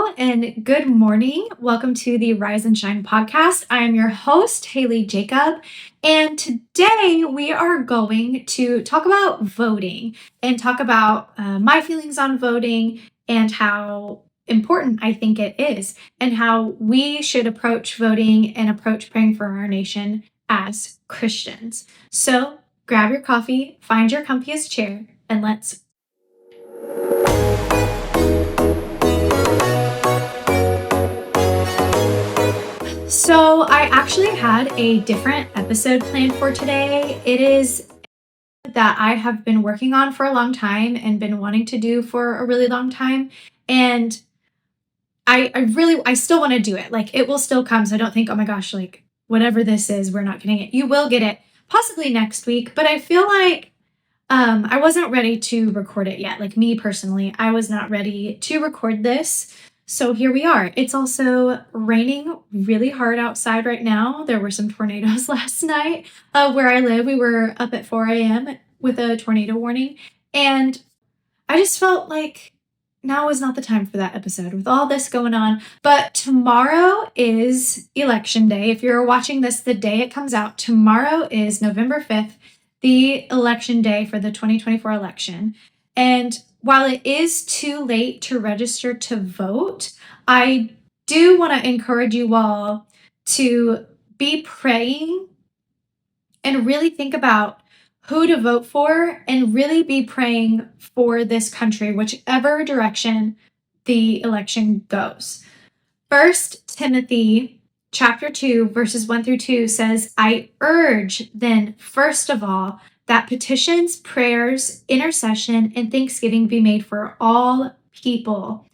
Hello and good morning. Welcome to the Rise and Shine podcast. I am your host, Haylee Jacob, and today we are going to talk about voting and talk about my feelings on voting and how important I think it is and how we should approach voting and approach praying for our nation as Christians. So grab your coffee, find your comfiest chair, and let's So I actually had a different episode planned for today. It is that I have been working on for a long time and been wanting to do for a really long time. And I still want to do it. Like it will still come. So don't think, oh my gosh, like whatever this is, we're not getting it. You will get it possibly next week. But I feel like I wasn't ready to record it yet. Like me personally, I was not ready to record this. So here we are. It's also raining really hard outside right now. There were some tornadoes last night where I live. We were up at 4 a.m. with a tornado warning. And I just felt like now is not the time for that episode with all this going on. But tomorrow is election day. If you're watching this the day it comes out, tomorrow is November 5th, the election day for the 2024 election. And while it is too late to register to vote, I do want to encourage you all to be praying and really think about who to vote for and really be praying for this country, whichever direction the election goes. 1 Timothy chapter 2, verses 1 through 2 says, I urge then, first of all, that petitions, prayers, intercession, and thanksgiving be made for all people,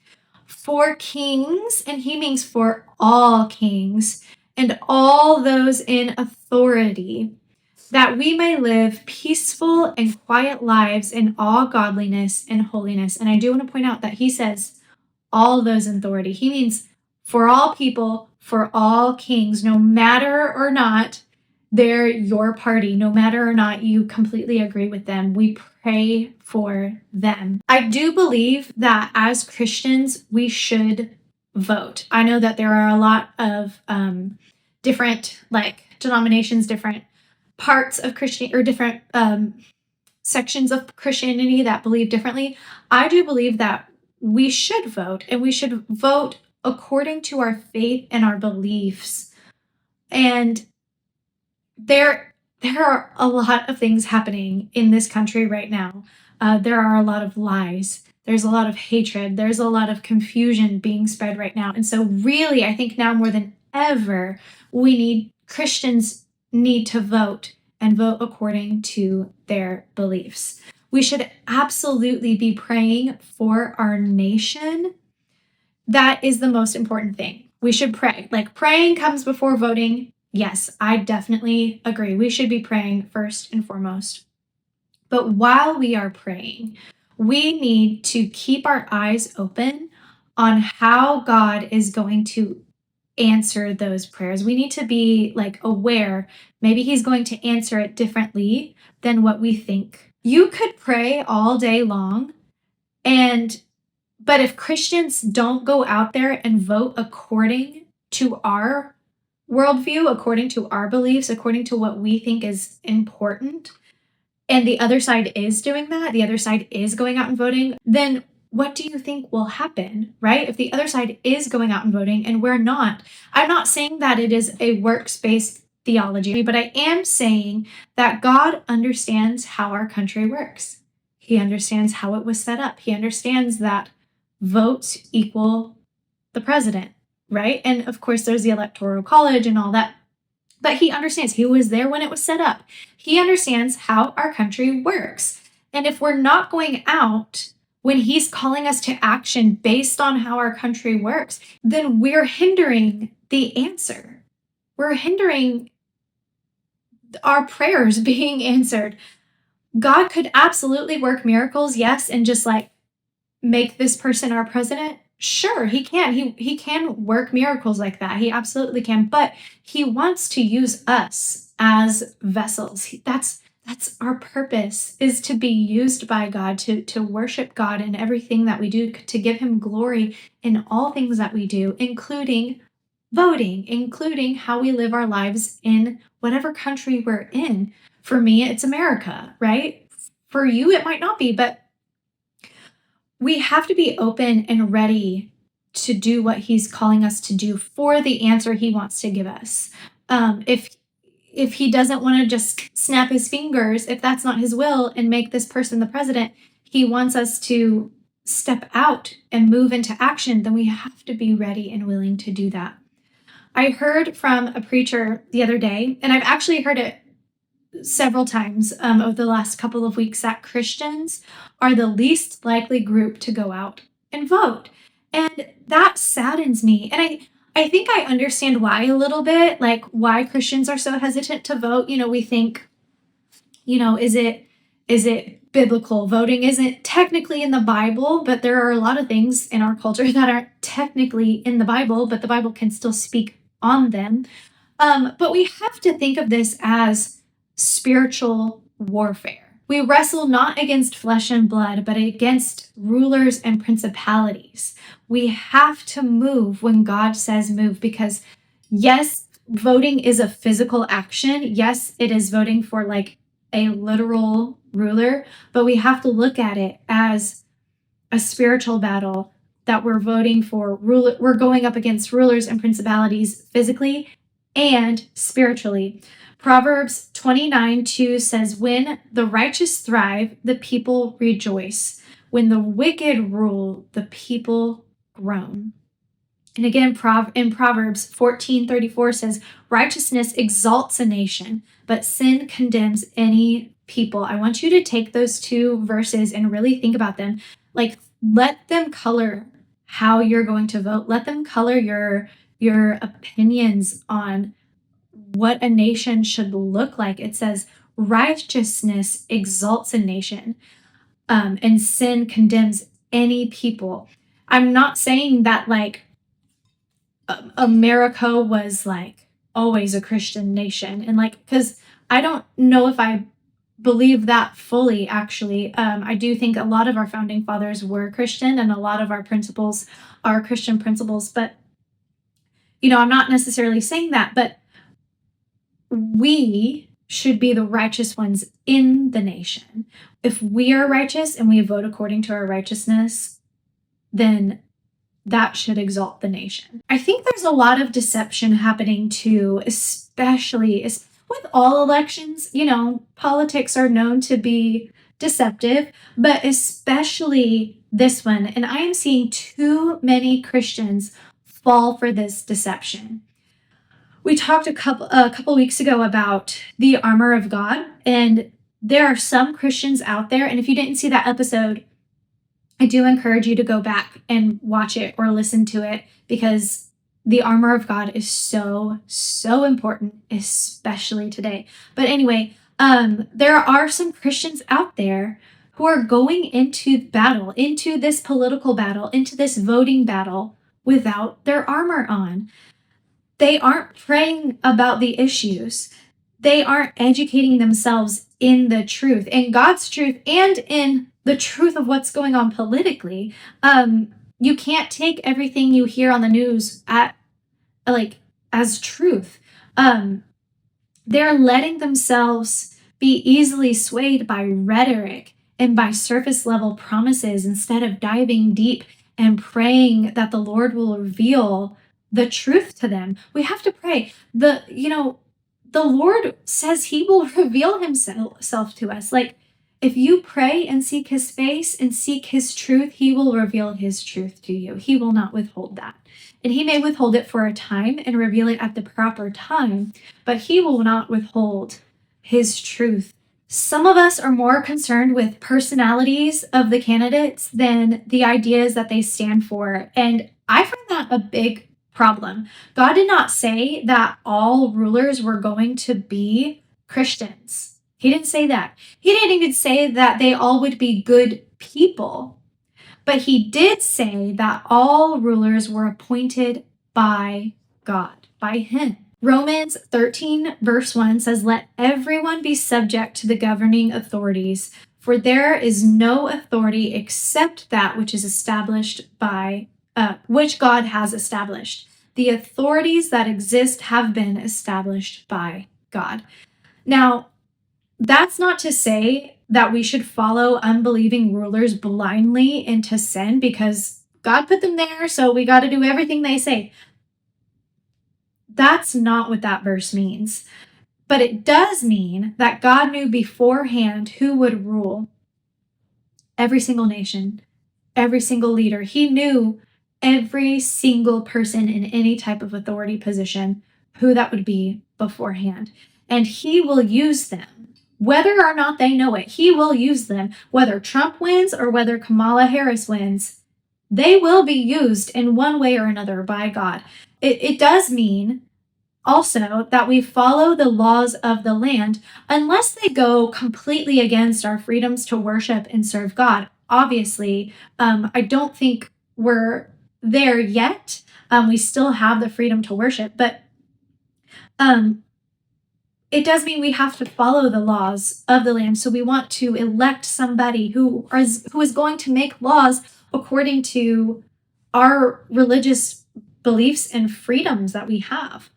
for kings, and he means for all kings, and all those in authority, that we may live peaceful and quiet lives in all godliness and holiness. And I do want to point out that he says all those in authority. He means for all people, for all kings, no matter or not they're your party, no matter or not you completely agree with them, we pray for them. I do believe that as Christians, we should vote. I know that there are a lot of different denominations, different parts of Christian or different sections of Christianity that believe differently. I do believe that we should vote, and we should vote according to our faith and our beliefs. And there are a lot of things happening in this country right now. There are a lot of lies. There's a lot of hatred. There's a lot of confusion being spread right now. And so really, I think now more than ever, Christians need to vote and vote according to their beliefs. We should absolutely be praying for our nation. That is the most important thing. We should pray. Like praying comes before voting. Yes, I definitely agree. We should be praying first and foremost. But while we are praying, we need to keep our eyes open on how God is going to answer those prayers. We need to be aware. Maybe he's going to answer it differently than what we think. You could pray all day long, but if Christians don't go out there and vote according to our worldview, according to our beliefs, according to what we think is important, and the other side is doing that, the other side is going out and voting, then what do you think will happen, right? If the other side is going out and voting and we're not, I'm not saying that it is a works-based theology, but I am saying that God understands how our country works. He understands how it was set up. He understands that votes equal the president, right? And of course, there's the Electoral College and all that. But he understands. He was there when it was set up. He understands how our country works. And if we're not going out when he's calling us to action based on how our country works, then we're hindering the answer. We're hindering our prayers being answered. God could absolutely work miracles, yes, and just make this person our president. Sure, he can. He can work miracles like that. He absolutely can. But he wants to use us as vessels. That's our purpose, is to be used by God, to worship God in everything that we do, to give him glory in all things that we do, including voting, including how we live our lives in whatever country we're in. For me, it's America, right? For you, it might not be, but we have to be open and ready to do what he's calling us to do for the answer he wants to give us. If he doesn't want to just snap his fingers, if that's not his will, and make this person the president, he wants us to step out and move into action, then we have to be ready and willing to do that. I heard from a preacher the other day, and I've actually heard it several times over the last couple of weeks, that Christians are the least likely group to go out and vote. And that saddens me. And I think I understand why a little bit, like why Christians are so hesitant to vote. We think, is it biblical? Voting isn't technically in the Bible, but there are a lot of things in our culture that aren't technically in the Bible, but the Bible can still speak on them. But we have to think of this as spiritual warfare. We wrestle not against flesh and blood, but against rulers and principalities. We have to move when God says move, because yes, voting is a physical action. Yes, it is voting for like a literal ruler, but we have to look at it as a spiritual battle, that we're voting for we're going up against rulers and principalities physically and spiritually. Proverbs 29:2 says, when the righteous thrive, the people rejoice. When the wicked rule, the people groan. And again, in Proverbs 14:34 says, righteousness exalts a nation, but sin condemns any people. I want you to take those two verses and really think about them. Like, let them color how you're going to vote. Let them color your opinions on what a nation should look like. It says righteousness exalts a nation, and sin condemns any people. I'm not saying that like America was like always a Christian nation, and like, because I don't know if I believe that fully, actually. I do think a lot of our founding fathers were Christian, and a lot of our principles are Christian principles, but I'm not necessarily saying that, but we should be the righteous ones in the nation. If we are righteous and we vote according to our righteousness, then that should exalt the nation. I think there's a lot of deception happening too, especially with all elections. Politics are known to be deceptive, but especially this one. And I am seeing too many Christians fall for this deception. We talked a couple weeks ago about the armor of God, and there are some Christians out there, and if you didn't see that episode, I do encourage you to go back and watch it or listen to it, because the armor of God is so, so important, especially today. But anyway, there are some Christians out there who are going into battle, into this political battle, into this voting battle without their armor on. They aren't praying about the issues. They aren't educating themselves in the truth, in God's truth, and in the truth of what's going on politically. You can't take everything you hear on the news as truth. They're letting themselves be easily swayed by rhetoric and by surface level promises, instead of diving deep and praying that the Lord will reveal the truth to them. We have to pray. The Lord says he will reveal himself to us. Like, if you pray and seek his face and seek his truth, he will reveal his truth to you. He will not withhold that. And he may withhold it for a time and reveal it at the proper time, but he will not withhold his truth. Some of us are more concerned with personalities of the candidates than the ideas that they stand for. And I find that a big problem. God did not say that all rulers were going to be Christians. He didn't say that. He didn't even say that they all would be good people. But he did say that all rulers were appointed by God, by him. Romans 13, verse 1 says, "Let everyone be subject to the governing authorities, for there is no authority except that which is established by, which God has established. The authorities that exist have been established by God." Now, that's not to say that we should follow unbelieving rulers blindly into sin because God put them there, so we got to do everything they say. That's not what that verse means. But it does mean that God knew beforehand who would rule every single nation, every single leader. He knew every single person in any type of authority position, who that would be beforehand. And he will use them. Whether or not they know it, he will use them. Whether Trump wins or whether Kamala Harris wins, they will be used in one way or another by God. It does mean also that we follow the laws of the land unless they go completely against our freedoms to worship and serve God. Obviously, I don't think we're there yet. We still have the freedom to worship, but it does mean we have to follow the laws of the land. So we want to elect somebody who is going to make laws according to our religious beliefs and freedoms that we have.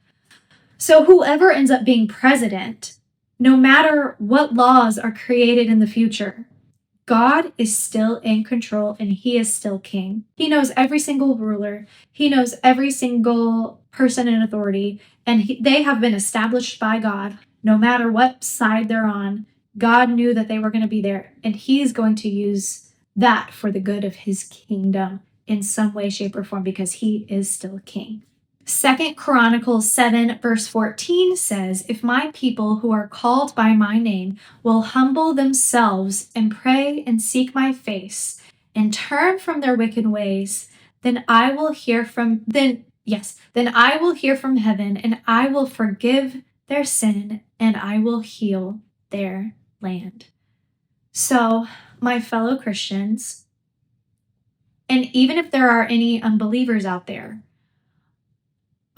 So whoever ends up being president, no matter what laws are created in the future, God is still in control and he is still king. He knows every single ruler. He knows every single person in authority, and they have been established by God. No matter what side they're on, God knew that they were going to be there, and he's going to use that for the good of his kingdom in some way, shape, or form because he is still king. 2 Chronicles 7, verse 14 says, "If my people who are called by my name will humble themselves and pray and seek my face and turn from their wicked ways, then I will hear from heaven, and I will forgive their sin and I will heal their land." So, my fellow Christians, and even if there are any unbelievers out there,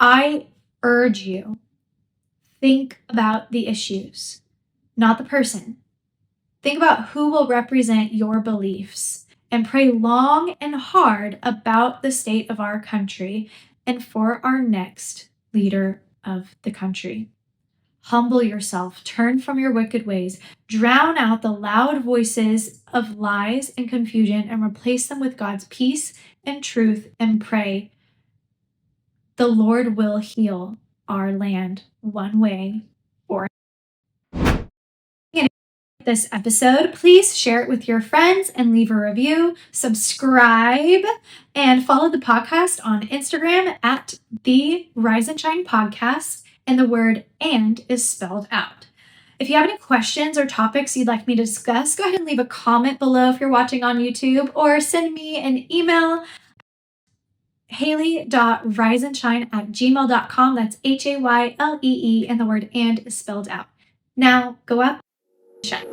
I urge you, think about the issues, not the person. Think about who will represent your beliefs and pray long and hard about the state of our country and for our next leader of the country. Humble yourself, turn from your wicked ways, drown out the loud voices of lies and confusion and replace them with God's peace and truth, and pray. The Lord will heal our land one way or another. This episode, please share it with your friends and leave a review, subscribe, and follow the podcast on Instagram at the Rise and Shine Podcast, and the word "and" is spelled out. If you have any questions or topics you'd like me to discuss, go ahead and leave a comment below if you're watching on YouTube, or send me an email, Haylee.riseandshine@gmail.com. That's Haylee, and the word "and" is spelled out. Now, go up and shine.